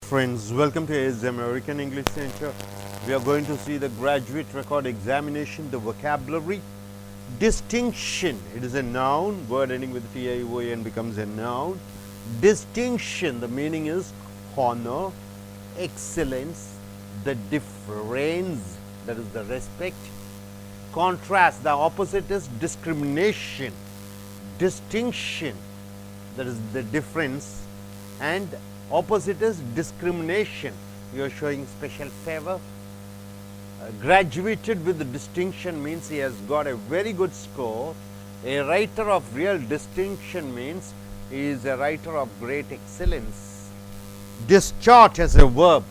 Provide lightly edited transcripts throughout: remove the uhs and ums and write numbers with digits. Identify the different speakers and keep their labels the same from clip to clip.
Speaker 1: Friends, welcome to AS American English Center. We are going to see the graduate record examination, the vocabulary. Distinction, it is a noun, word ending with T-I-O-N becomes a noun. Distinction, the meaning is honor, excellence, the difference, that is the respect. Contrast, the opposite is discrimination. Distinction, that is the difference, and opposite is discrimination. You are showing special favor. Graduated with distinction means he has got a very good score. A writer of real distinction means he is a writer of great excellence. Distort as a verb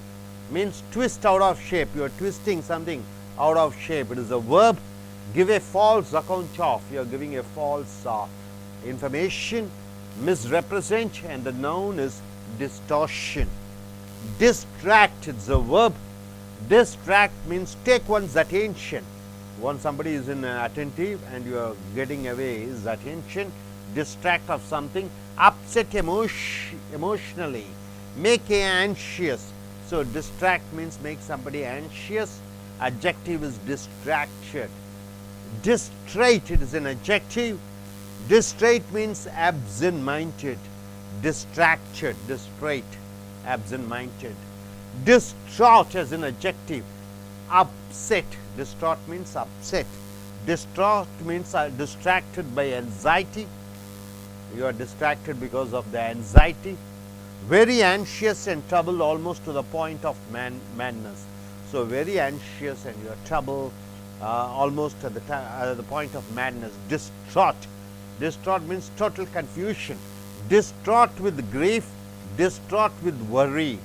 Speaker 1: means twist out of shape. You are twisting something out of shape. It is a verb. Give a false account of. You are giving a false information. Misrepresent, and the noun is distortion. Distract, it's a verb. Distract means take one's attention. Once somebody is attentive and you are getting away his attention, distract of something. Upset emotionally, make anxious. So distract means make somebody anxious. Adjective is distracted. Distract, it is an adjective. Distract means absent-minded. Distracted, distraught, absent-minded. Distraught as an adjective. Upset, distraught means upset. Distraught means distracted by anxiety. You are distracted because of the anxiety. Very anxious and troubled almost to the point of madness. So very anxious and you are troubled almost at the point of madness. Distraught. Distraught means total confusion. Distraught with grief, distraught with worry.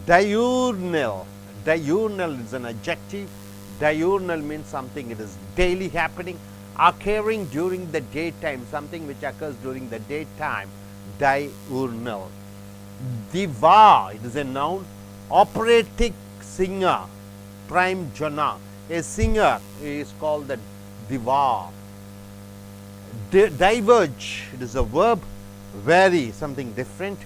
Speaker 1: Diurnal. Diurnal is an adjective. Diurnal means something it is daily happening, occurring during the daytime, something which occurs during the daytime. Diurnal. Diva, it is a noun. Operatic singer, prime jana. A singer is called the diva. Diverge, it is a verb. Vary, something different.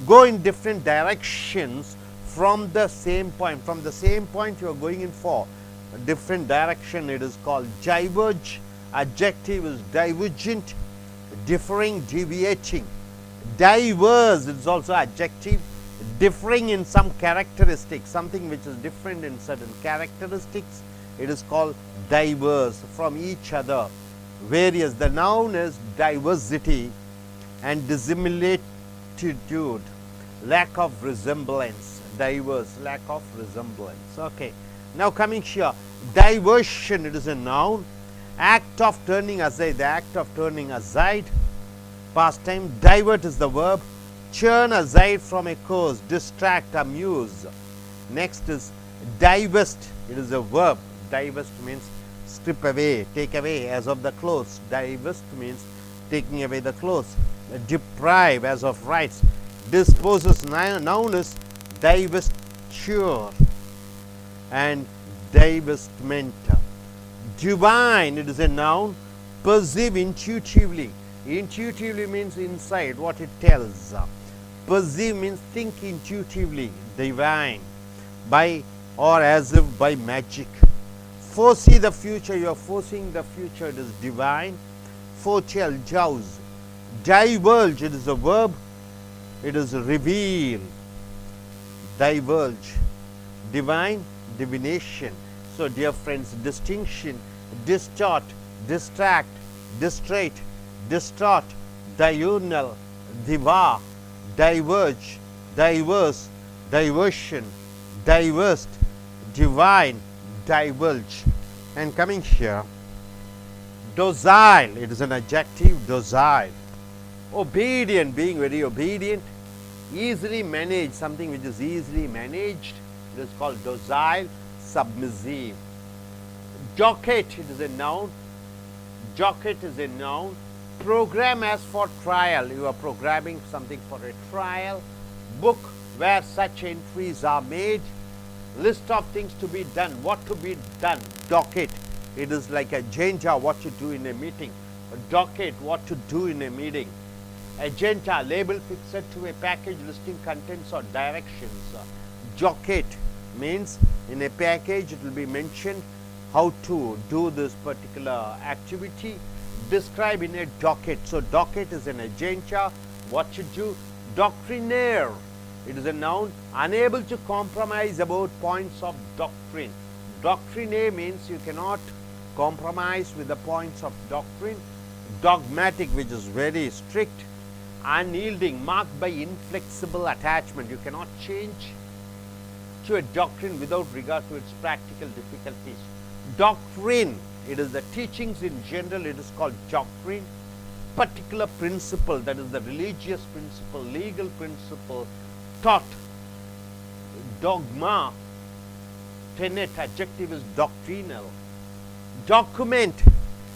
Speaker 1: Go in different directions from the same point. From the same point you are going in for a different direction, it is called diverge. Adjective is divergent, differing, deviating. Diverse, it is also adjective. Differing in some characteristics, something which is different in certain characteristics, it is called diverse, from each other. Various, the noun is diversity and dissimilitude, lack of resemblance. Diverse, lack of resemblance. Okay. Now coming here, diversion, it is a noun. Act of turning aside, the act of turning aside. Past time. Divert is the verb. Turn aside from a course, distract, amuse. Next is divest, it is a verb. Divest means strip away, take away as of the clothes. Divest means taking away the clothes. Deprive as of rights. Disposes, noun is divestiture and divestment. Divine, it is a noun. Perceive intuitively. Intuitively means inside, what it tells. Perceive means think intuitively. Divine, by or as if by magic. Foresee the future, you are foreseeing the future, it is divine. Foretell, jouse. Divulge, it is a verb. It is reveal. Divulge. Divine, divination. So dear friends, distinction, distort, distract, distrate, distort, diurnal, diva, diverge, diverse, diversion, diversed, divine, divulge. And coming here, docile, it is an adjective. Docile. Obedient, being very obedient. Easily managed, something which is easily managed, it is called docile. Submissive. Docket, it is a noun. Docket is a noun. Program as for trial, you are programming something for a trial. Book, where such entries are made. List of things to be done, what to be done. Docket, it is like a agenda, what you do in a meeting. A docket, what to do in a meeting. Agenda, label fixed to a package listing contents or directions. Docket means in a package it will be mentioned how to do this particular activity. Describe in a docket. So docket is an agenda, what to do. Doctrinaire, it is a noun, unable to compromise about points of doctrine. Doctrinaire means you cannot compromise with the points of doctrine. Dogmatic, which is very strict. Unyielding, marked by inflexible attachment. You cannot change to a doctrine without regard to its practical difficulties. Doctrine, it is the teachings in general, it is called doctrine. Particular principle, that is the religious principle, legal principle, taught. Dogma, tenet, adjective is doctrinal. Document,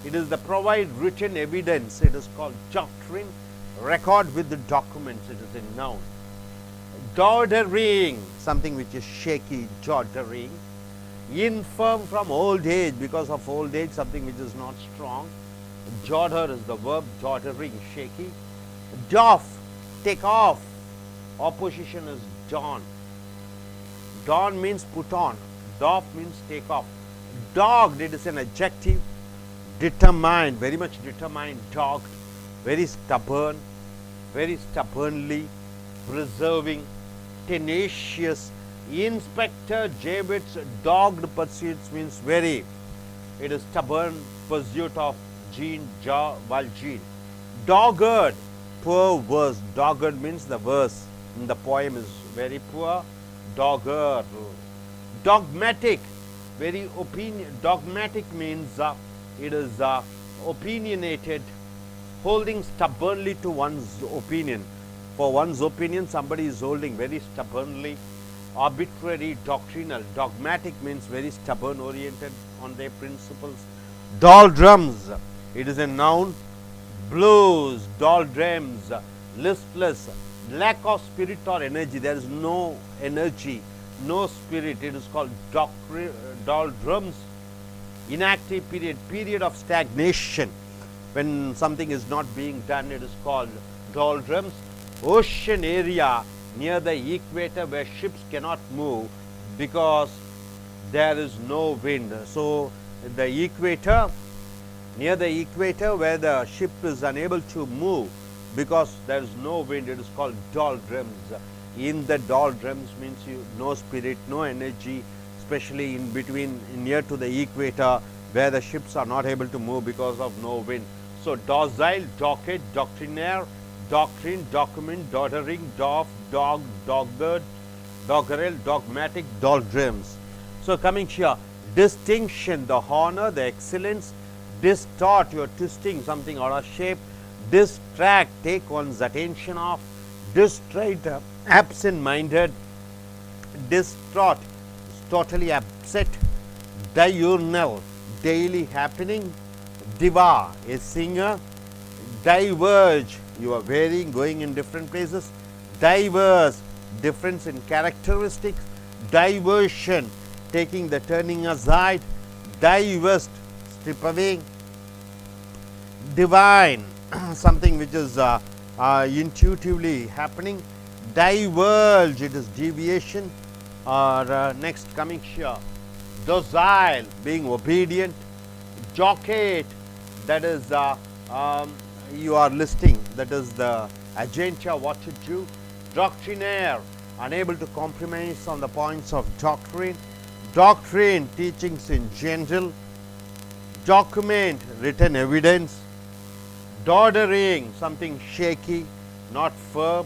Speaker 1: it is the provide written evidence, it is called doctrine. Record with the documents, it is a noun. Doddering, something which is shaky, doddering. Infirm from old age, because of old age, something which is not strong. Dodder is the verb, doddering, shaky. Doff, take off. Opposition is don. Don means put on. Doff means take off. Dogged, it is an adjective. Determined, very much determined, dogged. Very stubborn, very stubbornly. Preserving, tenacious. Inspector Javits, dogged pursuits means very. It is stubborn pursuit of Jean Valjean. Dogged, poor verse. Dogged means the verse in the poem is very poor. Dogged. Dogmatic, very opinion. Dogmatic means it is opinionated, holding stubbornly to one's opinion. For one's opinion, somebody is holding very stubbornly. Arbitrary, doctrinal. Dogmatic means very stubborn, oriented on their principles. Doldrums, it is a noun. Blues, doldrums, listless, lack of spirit or energy. There is no energy, no spirit. It is called doldrums. Inactive period, period of stagnation. When something is not being done, it is called doldrums. Ocean area, near the equator where ships cannot move because there is no wind. So the equator, near the equator where the ship is unable to move because there is no wind, it is called doldrums. In the doldrums means no spirit, no energy, especially in between, near to the equator where the ships are not able to move because of no wind. So docile, docket, doctrinaire, doctrine, document, doddering, doff, dog, dogged, doggerel, dogmatic, doldrums. So coming here, distinction, the honor, the excellence. Distort, you are twisting something out of shape. Distract, take one's attention off. Distract, absent-minded. Distraught, totally upset. Diurnal, daily happening. Diva, a singer. Diverge, you are varying, going in different places. Diverse, difference in characteristics. Diversion, taking the turning aside. Divest, strip away. Divine, something which is intuitively happening. Diverge, it is deviation. Or next coming here, docile, being obedient. Jockey, that is you are listing, that is the agenda, what to do. Doctrinaire, unable to compromise on the points of doctrine. Doctrine, teachings in general. Document, written evidence. Doddering, something shaky, not firm.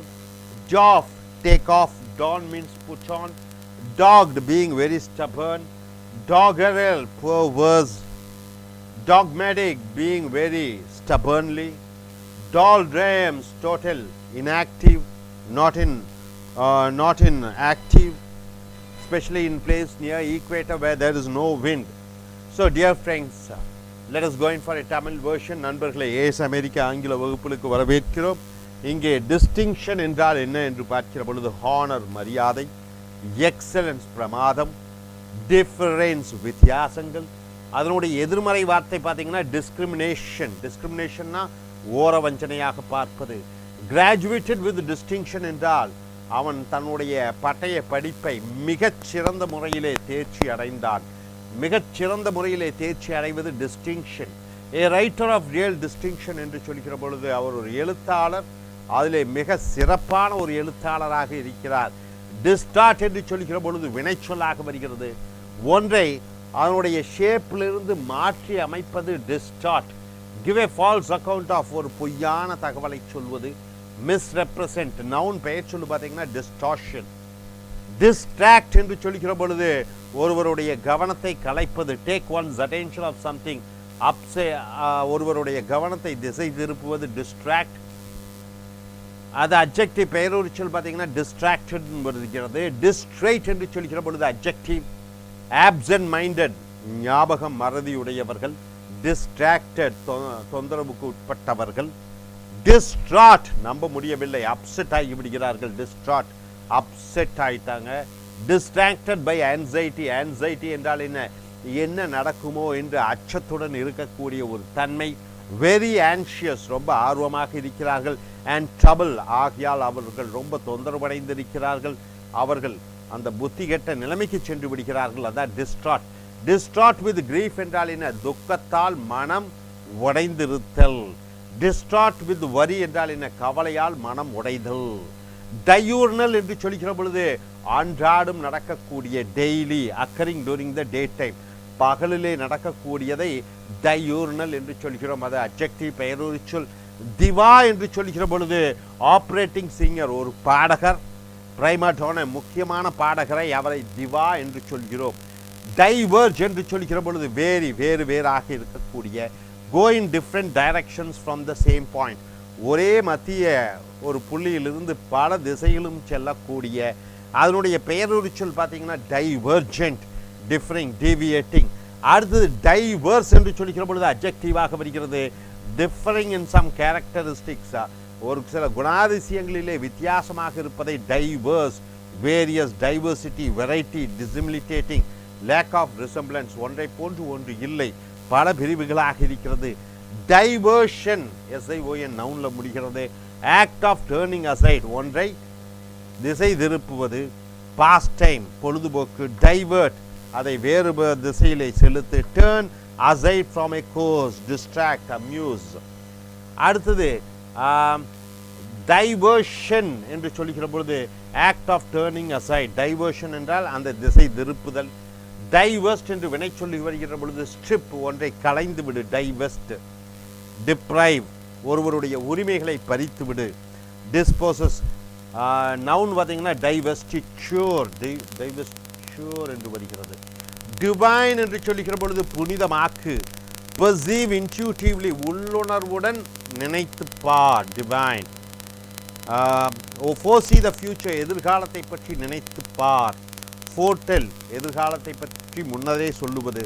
Speaker 1: Doff, take off. Don means put on. Dogged, being very stubborn. Doggerel, poor verse. Dogmatic, being very stubbornly. Doldrums, total, inactive, not in active, especially in place near equator where there is no wind. So dear friends, let us go in for a Tamil version. நண்பர்களே, ace அமெரிக்க ஆங்கில வகுப்புகளுக்கு வரவேற்கிறோம். இங்கே distinction என்றால் என்ன என்று பார்க்கிற பொழுது ஹானர் மரியாதை, எக்ஸலன்ஸ் பிரமாதம், டிஃபரன்ஸ் வித்தியாசங்கள். அதனுடைய எதிர்மறை வார்த்தை பார்த்தீங்கன்னா டிஸ்கிரிமினேஷன். டிஸ்கிரிமினேஷன்னா ஓர வஞ்சனையாக பார்ப்பது. கிராஜுவேட்டட் வித் டிஸ்டிங்ஷன் என்றால் அவன் தன்னுடைய பட்டய படிப்பை மிகச்சிறந்த முறையிலே தேர்ச்சி அடைந்தான். மிகச்சிறந்த முறையிலே தேர்ச்சி அடைவது distinction. A writer of real distinction என்று சொல்கிற பொழுது அவர் ஒரு எழுத்தாளர், அதிலே மிக சிறப்பான ஒரு எழுத்தாளராக இருக்கிறார். டிஸ்டார்ட் என்று சொல்கிற பொழுது வினைச்சொல்லாக வருகிறது. ஒன்றை அதனுடைய ஷேப்பிலிருந்து மாற்றி அமைப்பது distort. Give a false account of, ஒரு பொய்யான தகவலை சொல்வது. மிஸ்ரெப்ரசன்ட், நவுன் பெயர் சொல்லு பார்த்தீங்கன்னா டிஸ்டார்ஷன். டிஸ்ட்ராக்ட் என்று சொல்கிற பொழுது ஒருவருடைய கவனத்தை கலைப்பது. Take one's attention of something, ஒருவருடைய கவனத்தை திசை திருப்புவது டிஸ்ட்ராக்ட். அது அட்ஜெக்டிவ், பெயரொரு பார்த்தீங்கன்னா டிஸ்ட்ராக்டட் வருகிறது. டிஸ்ட்ரைட் என்று சொல்கிற பொழுது அட்ஜெக்டிவ். ஆப்சென்ட் மைண்டட், ஞாபகம் மறதியுடையவர்கள். டிஸ்ட்ராக்டட், தொந்தரவுக்கு உட்பட்டவர்கள். டிஸ்ட்ராட், நம்ப முடியவில்லை, அப்செட் ஆகி விடுகிறார்கள். டிஸ்ட்ராட், அப்செட் ஆயிட்டாங்க. டிஸ்ட்ராக்டட் பை ஆன்சைட்டி, ஆன்சைட்டி என்றால் என்ன நடக்குமோ என்று அச்சத்துடன் இருக்கக்கூடிய ஒரு தன்மை. வெரி ஆன்ஷியஸ், ரொம்ப ஆர்வமாக இருக்கிறார்கள். அண்ட் ட்ரபிள், ஆகியால் அவர்கள் ரொம்ப தொந்தரவடைந்திருக்கிறார்கள். அவர்கள் அந்த புத்தி கெட்ட நிலைமைக்கு சென்று விடுகிறார்கள். அதான் டிஸ்ட்ராட். டிஸ்ட்ராட் வித் கிரீஃப் என்றால் என்ன? துக்கத்தால் மனம் உடைந்திருத்தல். டிஸ்ட்ராட் வித் வரி என்றால் என்ன? கவலையால் மனம் உடைதல். டயூர்னல் என்று சொல்கிற பொழுது அன்றாடும் நடக்கக்கூடிய, daily occurring during the day time, பகலிலே நடக்கக்கூடியதை டயூர்னல் என்று சொல்கிறோம். அது அட்ஜெக்டிவ், பெயரொரு சொல். திவா என்று சொல்கிற பொழுது ஆப்ரேட்டிங் சிங்கர், ஒரு பாடகர், பிரைமாடோன, முக்கியமான பாடகரை, அவரை திவா என்று சொல்கிறோம். டைவர்ஜ் என்று சொல்கிற பொழுது வேறு வேறாக இருக்கக்கூடிய, go in different directions from the same point, ஒரே மத்திய ஒரு புள்ளியிலிருந்து பல திசைகளும் செல்லக்கூடிய. அதனுடைய பெயரொரு சொல் பார்த்தீங்கன்னா டைவர்ஜென்ட், டிஃபரிங், டீவியேட்டிங். அடுத்தது டைவர்ஸ் என்று சொல்லிக்கிற பொழுது அட்ஜெக்டிவாக வருகிறது. டிஃபரிங் இன் சம் கேரக்டரிஸ்டிக்ஸ், ஒரு சில குணாதிசயங்களிலே வித்தியாசமாக இருப்பதை diverse. Various, diversity, variety, dissimilating, lack of resemblance, ஒன்றை போன்று ஒன்று இல்லை, பல பிரிவுகளாக இருக்கிறது. டைவர்ஷன், எஸ்ஐஓஎன், நவுன்ல முடிகிறது. ஆக்ட் ஆஃப் டேர்னிங் அசைட், ஒன்றை திசை திருப்புவது. பாஸ்ட் டைம், பொழுதுபோக்கு. டைவர்ட், அதை வேறு திசையிலே செலுத்து. Turn aside from a course, distract, amuse. அடுத்தது டைவர்ஷன் என்று சொல்லுகிற பொழுது act of turning aside. Diversion என்றால் அந்த திசை திருப்புதல். டைவர்ஸ்ட் என்று வினை சொல்லி வருகிற பொழுது ஸ்ட்ரிப், ஒன்றை களைந்து விடு. டைவெஸ்ட். டிப்ரைவ், ஒருவருடைய உரிமைகளை பறித்து விடு. டிஸ்போசஸ், நவுன் பார்த்தீங்கன்னா டைவெஸ்டிச்சூர், டைவெஸ்டிச்சூர் என்று வருகிறது. டிவைன் என்று சொல்லுகிற பொழுது புனிதமாக்கு. பர்சீவ் இன்ட்யூட்டிவ்லி, உள்ளுணர்வுடன் நினைத்து பார். டிவைன். ஃபோர்சி த ஃபியூச்சர், எதிர்காலத்தை பற்றி நினைத்து பார். ஃபோர்டெல், எதிர்காலத்தை பற்றி முன்னரே சொல்லுவது.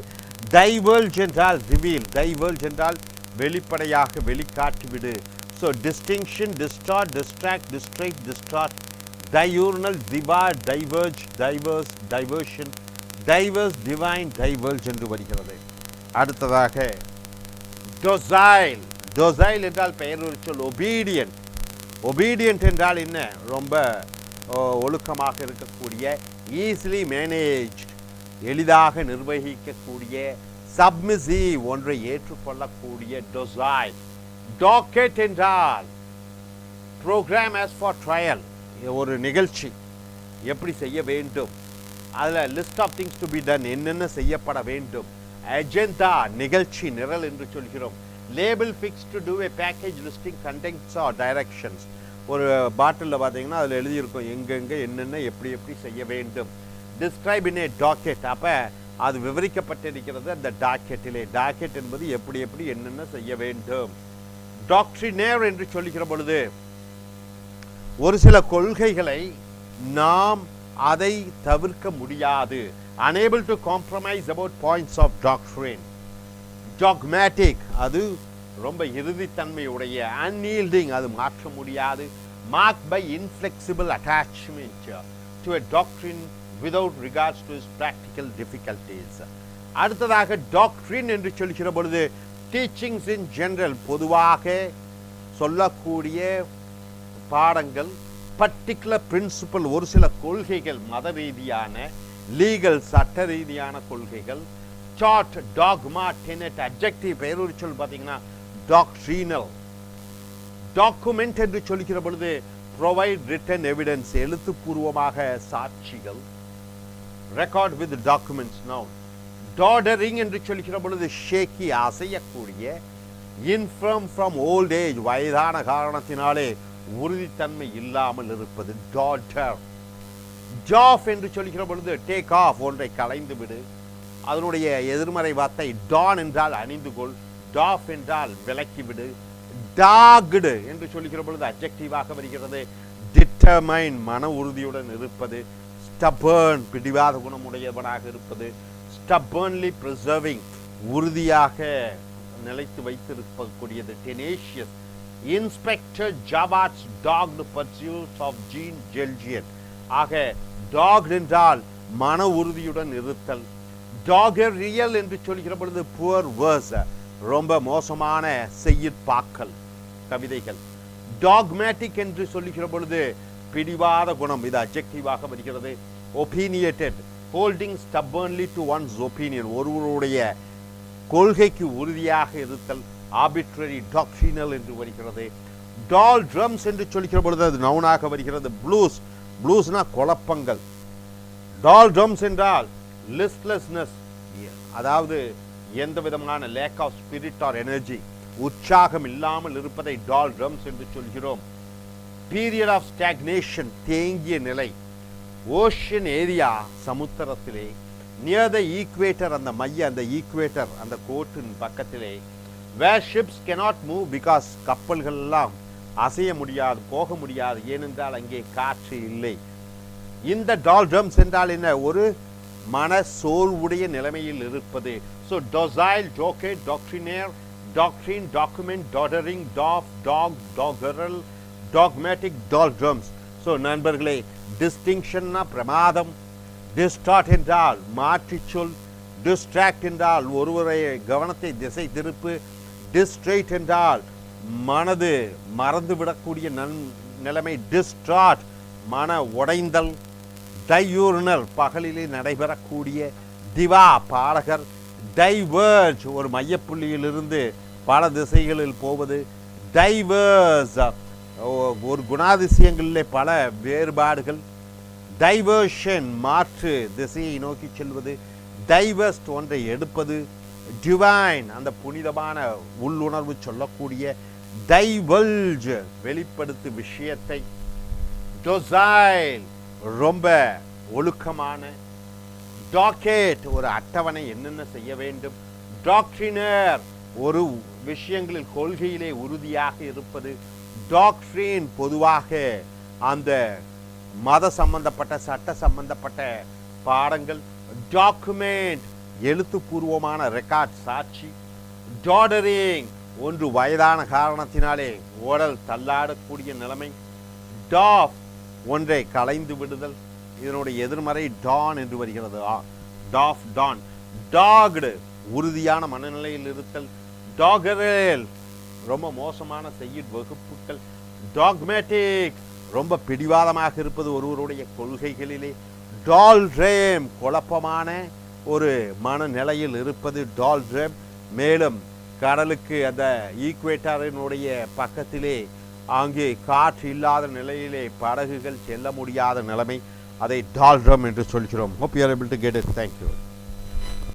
Speaker 1: டைவர்ஜ் என்றால் ரிவீல். டைவர்ஜ் என்றால் வெளிப்படையாக வெளிக்காட்டிவிடு. So distinction, distort, distract, distrait, distort. Diurnal, diva, diverge, diverse, diversion, diverse, divine, diverge என்று வருகிறது. அடுத்ததாக டொசைல். டொசைல் என்றால் பெயரொரு சொல். ஒபீடியன்ட். ஒபீடியன்ட் என்றால் என்ன? ரொம்ப ஒழுக்கமாக இருக்கக்கூடிய. ஈஸிலி மேனேஜ், எளிதாக நிர்வகிக்கக்கூடிய. சப்மிசிவ், ஒன்றை ஏற்றுக்கொள்ளக்கூடிய. டொசைல். டாக்கெட் என்றால் ப்ரோக்ராம் ஆஸ் ஃபார் ட்ரையல், ஒரு நிகழ்ச்சி எப்படி செய்ய வேண்டும், அதில் list of things to be done, என்னென்ன செய்யப்பட வேண்டும். அஜெண்டா, நிகழ்ச்சி நிரல் என்று சொல்கிறோம். Label fix to to a package listing contents or directions. ஒரு பாட்டிலில் பார்த்தீங்கன்னா அதில் எழுதியிருக்கும் எங்கெங்கே என்னென்ன எப்படி எப்படி செய்ய வேண்டும். டிஸ்கிரைப் இன் ஏ டாக்கெட், அப்போ அது விவரிக்கப்பட்டிருக்கிறது அந்த டாக்கெட்டிலே. டாக்கெட் என்பது எப்படி எப்படி என்னென்ன செய்ய வேண்டும். டாக்ட்ரினேர் என்று சொல்லுகிற பொழுது ஒரு சில கொள்கைகளை நாம் அதை தவிர்க்க முடியாது. unable to compromise about points of doctrine. dogmatic, அது ரொம்ப இறுதித்தன்மையுடைய. unyielding, அது மாற்ற முடியாது. marked by inflexible attachment to a doctrine without regards to its practical difficulties. அடுத்ததாக டாக்ட்ரின் என்று சொல்கிற பொழுது டீச்சிங்ஸ் இன் ஜெனரல், பொதுவாக சொல்லக்கூடிய பாடங்கள், பர்டிகுலர் பிரின்சிபல், ஒரு சில கொள்கைகள், மத ரீதியான, லீகல் சட்ட ரீதியான கொள்கைகள், சார்ட், டாக்மா, டெனட், அட்ஜெக்டிவ் பெயரொரு சொல் பார்த்தீங்கன்னா டாக்ட்ரீனல். டாக்குமெண்ட் என்று சொல்லிக்கிற பொழுது ப்ரொவைட் ரிட்டன் எவிடன்ஸ், எழுத்துப்பூர்வமாக சாட்சிகள். Record with documents. நவுன். டாடரிங் என்று சொல்லிக்கிற பொழுது ஷேக்கி, அசையக்கூடிய. இன்ஃப்ரம் ஃப்ரம் ஓல்ட் ஏஜ், வயதான காரணத்தினாலே உறுதித்தன்மை இல்லாமல் இருப்பது டாட்டர். ஜாஃப் என்று சொல்லிக்கிற பொழுது டேக் ஆஃப், ஒன்றை களைந்து விடு. அதனுடைய எதிர்மறை வார்த்தை டான் என்றால் அணிந்து கொள், டாஃப் என்றால் விலக்கிவிடு. டாக்டு என்று சொல்லிக்கிற பொழுது அட்ஜெக்டிவாக வருகிறது. டிட்டர்மைன், மன உறுதியுடன் இருப்பது. ஸ்டபர்ன், பிடிவாத குணமுடையவனாக இருப்பது. ஸ்டபர்ன்லி ப்ரிசர்விங், உறுதியாக நிலைத்து வைத்திருக்கக்கூடியது. Tenacious. Inspector Javert's dogged pursuits of Jean Valjean. ஆக டாக்டு என்றால் மன உறுதியுடன் இருத்தல். டாகர் ரியல் என்று சொல்கிற பொழுது புவர் வேர்ஸ், ரொம்ப மோசமான செய்யுட்பாக்கள், கவிதைகள். டாக்மேட்டிக் என்று சொல்லுகிற பொழுது பிடிவாத குணம், இது அட்ஜெக்டிவாக வருகிறது. Opinionated, holding stubbornly to one's opinion, ஒருவருடைய கொள்கைக்கு உறுதியாக இருத்தல். ஆர்பிட்ரரி, டாக்ட்ரினல் என்று வருகிறது. டால் ட்ரம்ஸ் என்று சொல்கிற பொழுது அது நவுனாக வருகிறது. ப்ளூஸ், ப்ளூஸ்னா குழப்பங்கள். டால் ட்ரம்ஸ் என்றால் லிஸ்ட்லெஸ்னஸ், அதாவது எந்த விதமான lack of spirit or energy, உற்சாகம் இல்லாமல் இருப்பதை டால் ட்ரம்ஸ் என்று சொல்கிறோம். பீரியட் ஆஃப் ஸ்டாக்னேஷன், தேங்கிய நிலை. ஓஷன் ஏரியா, சமுத்திரத்திலே. நியர் த ஈக்குவேட்டர், அந்த மைய, அந்த ஈக்குவேட்டர், அந்த கோட்டின் பக்கத்திலே. Where ships cannot move because, கப்பல்கள் எல்லாம் அசைய முடியாது, போக முடியாது, ஏனென்றால் அங்கே காற்று இல்லை. இந்த டால்ட்ரம்ஸ் என்றால் என்ன? ஒரு மன சோர்வுடைய நிலைமையில் இருப்பது. ஸோ டொசைல், ஜோகேட், doctrinaire, doctrine, document, doddering, doff, dog, doggerel, dogmatic, doldrums. So நண்பர்களே, டிஸ்டிங்ஷன்னா பிரமாதம். டிஸ்டார்ட் என்றால் மாற்றிச் சொல். டிஸ்ட்ராக்ட் என்றால் ஒருவரை கவனத்தை திசை திருப்பு. டிஸ்ட்ரெய்ட் என்றால் மனது மறந்துவிடக்கூடிய நிலைமை. டிஸ்ட்ராட், மன உடைந்தல். டையூர்னல், பகலிலே நடைபெறக்கூடிய. திவா, பாடகர். டைவர்ஜ், ஒரு மையப்புள்ளியிலிருந்து பல திசைகளில் போவது. டைவர்ஸ், ஒரு குணாதிசயங்களிலே பல வேறுபாடுகள். டைவர்ஷன், மாற்று திசையை நோக்கி செல்வது. டைவர்ஸ்ட், ஒன்றை எடுப்பது. டிவைன், அந்த புனிதமான உள்ளுணர்வு சொல்லக்கூடிய. டைவல்ஜ், வெளிப்படுத்து விஷயத்தை. டொசைல், ரொம்ப ஒழுக்கமான. டாக்கேட், ஒரு அட்டவணை, என்னென்ன செய்ய வேண்டும். டாக்ட்ரினர், ஒரு விஷயங்களில் கொள்கையிலே உறுதியாக இருப்பது. டாக்ட்ரின், பொதுவாக அந்த மத சம்பந்தப்பட்ட, சட்ட சம்பந்தப்பட்ட பாடங்கள். டாக்குமெண்ட், எழுத்துப்பூர்வமான ரெக்கார்ட், சாட்சி. டாடரிங், ஒன்று வயதான காரணத்தினாலே ஓடல் தள்ளாடக்கூடிய நிலைமை. டாஃப், ஒன்றை களைந்து விடுதல். இதனுடைய எதிர்மறை டான் என்று வருகிறது. Tough, Don. டாக்டு, உறுதியான மனநிலையில் இருத்தல். டாகரேல், ரொம்ப மோசமான செய்யுட் வகுப்புகள். டாக்மேட்டிக், ரொம்ப பிடிவாதமாக இருப்பது ஒருவருடைய கொள்கைகளிலே. டால்ட்ரேம், குழப்பமான ஒரு மனநிலையில் இருப்பது. டால்ட்ரேம். மேலும் கடலுக்கு, அந்த ஈக்குவேட்டரினுடைய பக்கத்திலே அங்கே காற்று இல்லாத நிலையிலே படகுகள் செல்ல முடியாத நிலைமை, அதை டால்ட்ரம் என்று சொல்கிறோம். Hope you are able to get it. Thank you.